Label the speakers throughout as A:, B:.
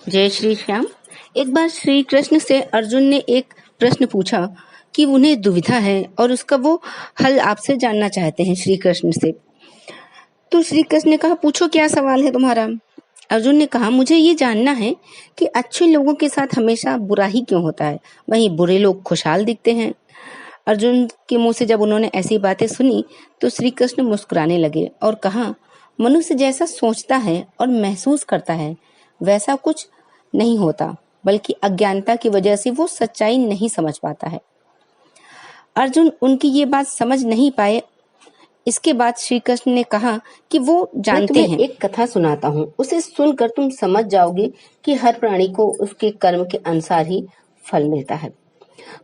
A: जय श्री श्याम। एक बार श्री कृष्ण से अर्जुन ने एक प्रश्न पूछा कि उन्हें दुविधा है और उसका वो हल आपसे जानना चाहते हैं श्री कृष्ण से। तो श्री कृष्ण ने कहा, पूछो क्या सवाल है तुम्हारा। अर्जुन ने कहा, मुझे ये जानना है कि अच्छे लोगों के साथ हमेशा बुरा ही क्यों होता है, वहीं बुरे लोग खुशहाल दिखते हैं। अर्जुन के मुंह से जब उन्होंने ऐसी बातें सुनी तो श्री कृष्ण मुस्कुराने लगे और कहा, मनुष्य जैसा सोचता है और महसूस करता है वैसा कुछ नहीं होता, बल्कि अज्ञानता की वजह से वो सच्चाई नहीं समझ पाता है। अर्जुन उनकी ये बात समझ नहीं पाए। इसके बाद श्री कृष्ण ने कहा कि वो जानते हैं। एक कथा सुनाता हूँ, उसे सुनकर तुम समझ जाओगे कि हर प्राणी को उसके कर्म के अनुसार ही फल मिलता है।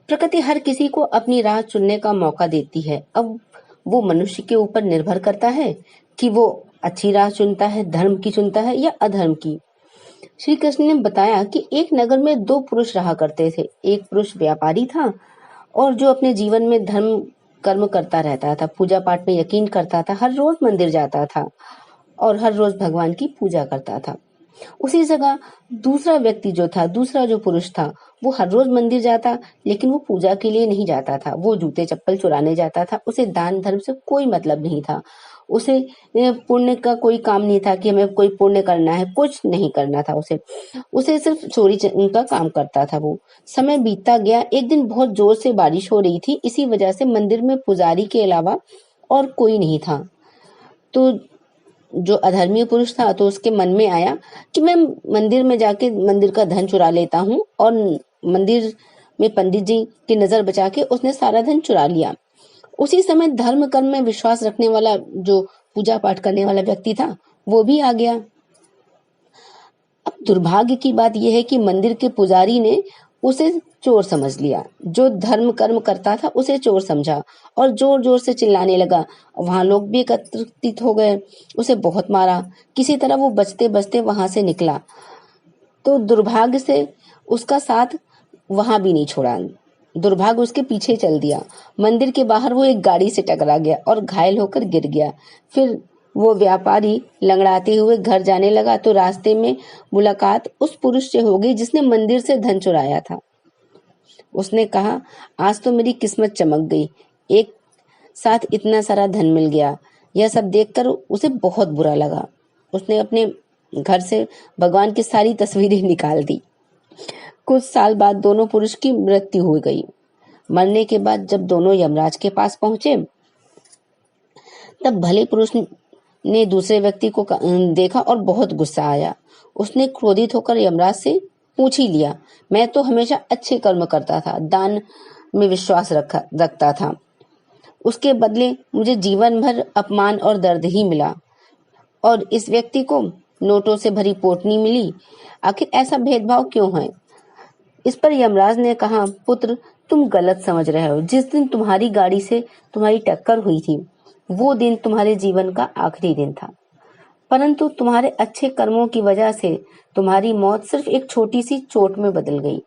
A: प्रकृति हर किसी को अपनी राह चुनने का मौका देती है। अब वो मनुष्य के ऊपर निर्भर करता है कि वो अच्छी राह चुनता है, धर्म की चुनता है या अधर्म की। श्री कृष्ण ने बताया कि एक नगर में दो पुरुष रहा करते थे। एक पुरुष व्यापारी था और जो अपने जीवन में धर्म कर्म करता रहता था, पूजा पाठ में यकीन करता था, हर रोज मंदिर जाता था और हर रोज भगवान की पूजा करता था। उसी जगह दूसरा व्यक्ति जो था, दूसरा जो पुरुष था, वो हर रोज मंदिर जाता, लेकिन वो पूजा के लिए नहीं जाता था। वो जूते चप्पल चुराने जाता था। उसे दान धर्म से कोई मतलब नहीं था। उसे पुण्य का कोई काम नहीं था कि हमें कोई पुण्य करना है, कुछ नहीं करना था उसे। उसे सिर्फ चोरी का काम करता था वो। समय बीतता गया। एक दिन बहुत जोर से बारिश हो रही थी। इसी वजह से मंदिर में पुजारी के अलावा और कोई नहीं था। तो जो अधर्मी पुरुष था, तो उसके मन में आया कि मैं मंदिर में जाके मंदिर का धन चुरा लेता हूँ, और मंदिर में पंडित जी की नजर बचा के उसने सारा धन चुरा लिया। उसी समय धर्म कर्म में विश्वास रखने वाला, जो पूजा पाठ करने वाला व्यक्ति था, वो भी आ गया। अब दुर्भाग्य की बात यह है कि मंदिर के पुजारी ने उसे चोर समझ लिया। जो धर्म कर्म करता था उसे चोर समझा और जोर जोर से चिल्लाने लगा। वहां लोग भी एकत्रित हो गए। उसे बहुत मारा। किसी तरह वो बचते बचते वहां से निकला। तो दुर्भाग्य से उसका साथ वहां भी नहीं छोड़ा। दुर्भाग्य उसके पीछे चल दिया। मंदिर के बाहर वो एक गाड़ी से टकरा गया और घायल होकर गिर गया। फिर वो व्यापारी लंगड़ाते हुए घर जाने लगा तो रास्ते में मुलाकात उस पुरुष से हो गई जिसने मंदिर से धन चुराया था। उसने कहा, आज तो मेरी किस्मत चमक गई, एक साथ इतना सारा धन मिल गया। यह सब देखकर उसे बहुत बुरा लगा। उसने अपने घर से भगवान की सारी तस्वीरें निकाल दी। कुछ साल बाद दोनों पुरुष की मृत्यु हो गई। मरने के बाद जब दोनों यमराज के पास पहुंचे, तब भले पुरुष ने दूसरे व्यक्ति को देखा और बहुत गुस्सा आया। उसने क्रोधित होकर यमराज से पूछ ही लिया, मैं तो हमेशा अच्छे कर्म करता था, दान में विश्वास रखता था, उसके बदले मुझे जीवन भर अपमान और दर्द ही मिला, और इस व्यक्ति को नोटों से भरी पोटली मिली। आखिर ऐसा भेदभाव क्यों है? इस पर यमराज ने कहा, पुत्र, तुम गलत समझ रहे हो। जिस दिन तुम्हारी गाड़ी से तुम्हारी टक्कर हुई थी, वो दिन तुम्हारे जीवन का आखिरी दिन था, परंतु तुम्हारे अच्छे कर्मों की वजह से तुम्हारी मौत सिर्फ एक छोटी सी चोट में बदल गई।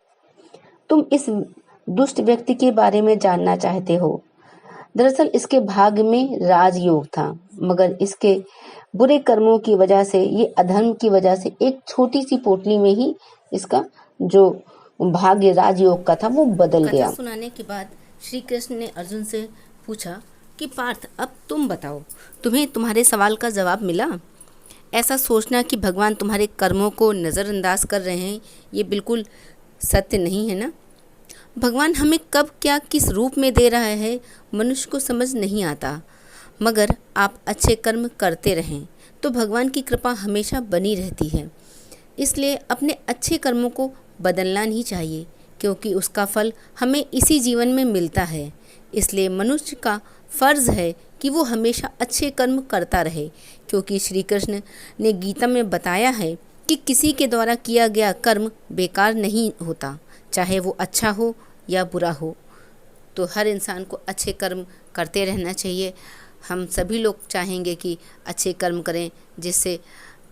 A: तुम इस दुष्ट व्यक्ति के बारे में जानना चाहते हो। दरअसल इसके भाग्य में राजयोग था, मगर इसके बुरे कर्मों की वजह से, ये अधर्म की वजह से, एक छोटी सी पोटली में ही इसका जो भाग्य राजयोग का था वो बदल गया।
B: कथा सुनाने के बाद श्री कृष्ण ने अर्जुन से पूछा कि पार्थ, अब तुम बताओ, तुम्हें तुम्हारे सवाल का जवाब मिला? ऐसा सोचना कि भगवान तुम्हारे कर्मों को नज़रअंदाज कर रहे हैं, ये बिल्कुल सत्य नहीं है ना। भगवान हमें कब क्या किस रूप में दे रहा है मनुष्य को समझ नहीं आता, मगर आप अच्छे कर्म करते रहें तो भगवान की कृपा हमेशा बनी रहती है। इसलिए अपने अच्छे कर्मों को बदलना नहीं चाहिए, क्योंकि उसका फल हमें इसी जीवन में मिलता है। इसलिए मनुष्य का फर्ज है कि वो हमेशा अच्छे कर्म करता रहे, क्योंकि श्री कृष्ण ने गीता में बताया है कि किसी के द्वारा किया गया कर्म बेकार नहीं होता, चाहे वो अच्छा हो या बुरा हो। तो हर इंसान को अच्छे कर्म करते रहना चाहिए। हम सभी लोग चाहेंगे कि अच्छे कर्म करें, जिससे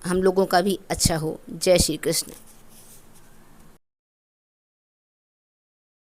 B: हम लोगों का भी अच्छा हो। जय श्री कृष्ण।